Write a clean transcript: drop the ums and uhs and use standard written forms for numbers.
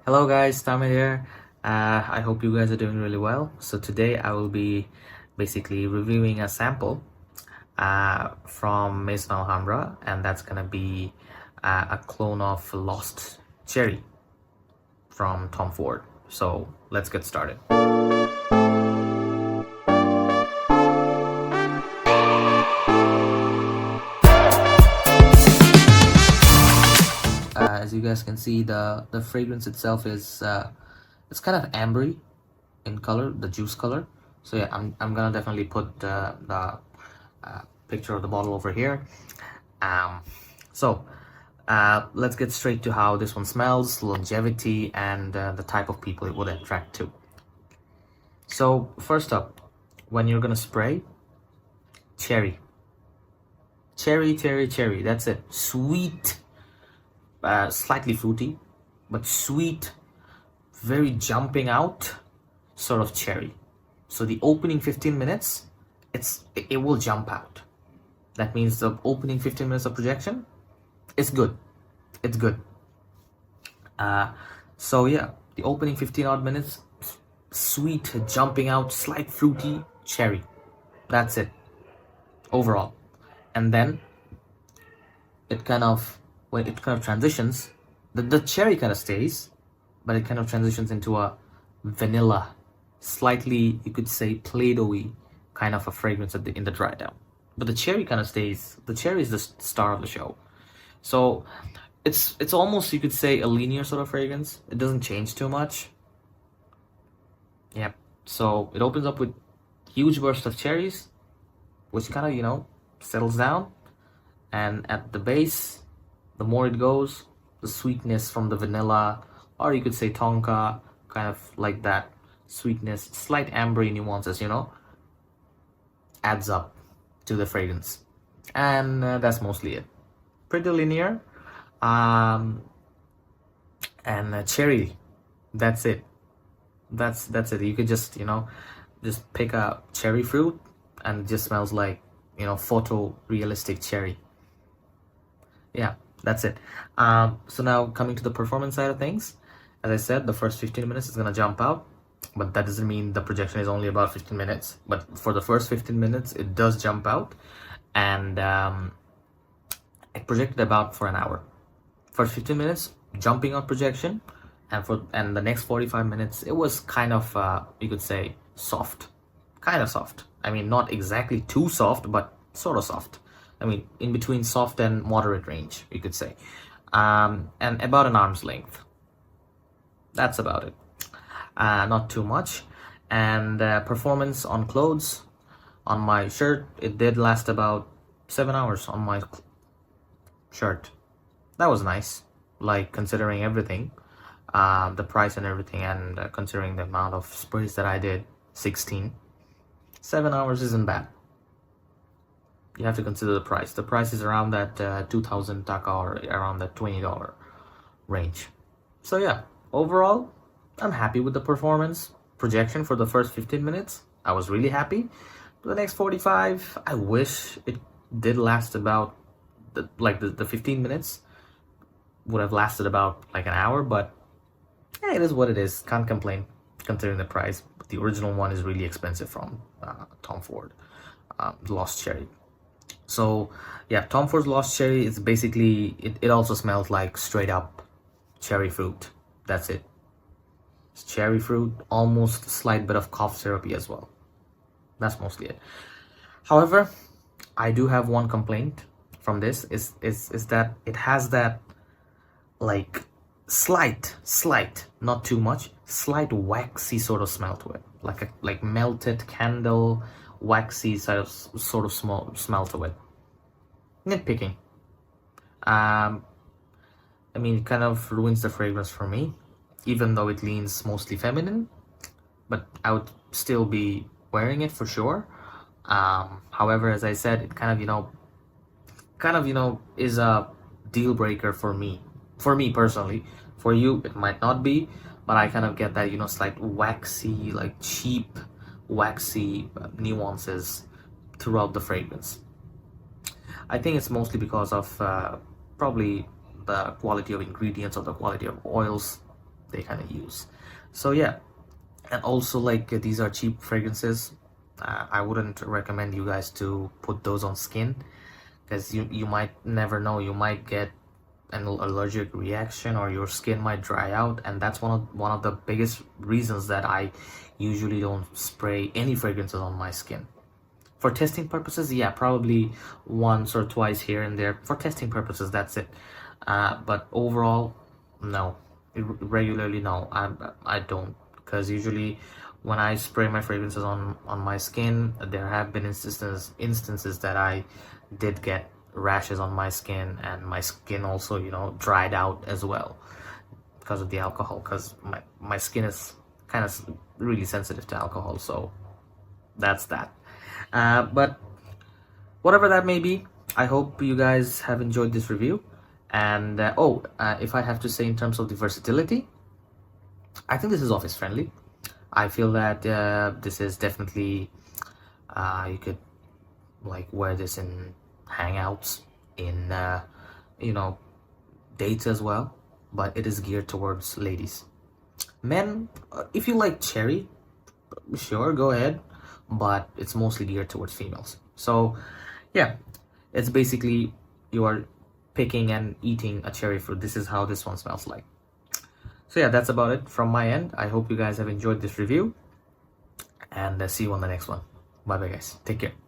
Hello guys, Tama here. I hope you guys are doing really well. So today I will be basically reviewing a sample from Maison Alhambra, and that's gonna be a clone of Lost Cherie from Tom Ford. So let's get started. As you guys can see, the fragrance itself is it's kind of ambery in color, the juice color. So yeah, I'm gonna definitely put the picture of the bottle over here. So let's get straight to how this one smells, longevity, and the type of people it would attract to. So first up, when you're gonna spray, cherry, cherry. That's it. Sweet, slightly fruity, but sweet, very jumping out sort of cherry. So the opening 15 minutes, it will jump out. That means the opening 15 minutes of projection is good. It's good. So yeah, the opening 15 odd minutes, sweet, jumping out, slight fruity, cherry. That's it overall. And then when it kind of transitions, the cherry kind of stays, but it kind of transitions into a vanilla, slightly, you could say, Play-Doh-y kind of a fragrance in the dry down. But the cherry kind of stays. The cherry is the star of the show. So it's almost, you could say, a linear sort of fragrance. It doesn't change too much. Yep. So it opens up with huge burst of cherries, which kind of, settles down. And at the base, the more it goes, the sweetness from the vanilla, or you could say tonka, kind of like that sweetness, slight ambery nuances, adds up to the fragrance. And that's mostly it. Pretty linear. And cherry, that's it. That's it. You could just pick a cherry fruit and it just smells like photorealistic cherry. Yeah, that's it. So now coming to the performance side of things, as I said, the first 15 minutes is gonna jump out, but that doesn't mean the projection is only about 15 minutes. But for the first 15 minutes, it does jump out, and it projected about for an hour. First 15 minutes, jumping out projection, and the next 45 minutes, it was kind of you could say soft, kind of soft. I mean, not exactly too soft, but sort of soft. I mean, in between soft and moderate range, you could say, and about an arm's length. That's about it. Not too much. And performance on clothes, on my shirt, it did last about 7 hours on my shirt. That was nice, like considering everything, the price and everything, and considering the amount of sprays that I did, 16. 7 hours isn't bad. You have to consider the price. The price is around that 2,000 taka, or around that $20 range. So yeah, overall, I'm happy with the performance. Projection for the first 15 minutes, I was really happy. For the next 45, I wish it did last about the 15 minutes would have lasted about like an hour, but yeah, it is what it is. Can't complain considering the price. But the original one is really expensive from Tom Ford, Lost Cherie. So yeah, Tom Ford's Lost Cherie is basically, it also smells like straight up cherry fruit. That's it. It's cherry fruit, almost a slight bit of cough syrupy as well. That's mostly it. However, I do have one complaint from this is that it has that like slight, not too much, slight waxy sort of smell to it, like melted candle, waxy sort of smell to it. Nitpicking. I mean, it kind of ruins the fragrance for me, even though it leans mostly feminine, but I would still be wearing it for sure. However, as I said, it kind of is a deal breaker for me personally. For you, it might not be, but I kind of get that, slight waxy, like cheap, waxy nuances throughout the fragrance. I think it's mostly because of probably the quality of ingredients or the quality of oils they kind of use. So yeah, and also like these are cheap fragrances. I wouldn't recommend you guys to put those on skin, because you might never know, you might get an allergic reaction or your skin might dry out, and that's one of the biggest reasons that I usually don't spray any fragrances on my skin. For testing purposes, yeah, probably once or twice here and there. For testing purposes, that's it. But overall, no. Regularly, no. I don't, because usually when I spray my fragrances on my skin, there have been instances that I did get rashes on my skin, and my skin also, you know, dried out as well because of the alcohol, because my skin is kind of really sensitive to alcohol. So that's that. But whatever that may be, I hope you guys have enjoyed this review. And if I have to say in terms of the versatility, I think this is office friendly. I feel that this is definitely you could like wear this in hangouts, in you know, dates as well, but it is geared towards ladies. Men, if you like Cherie, sure, go ahead, but it's mostly geared towards females. So yeah, it's basically you are picking and eating a cherry fruit. This is how this one smells like. So yeah, that's about it from my end. I hope you guys have enjoyed this review, and see you on the next one. Bye bye guys, take care.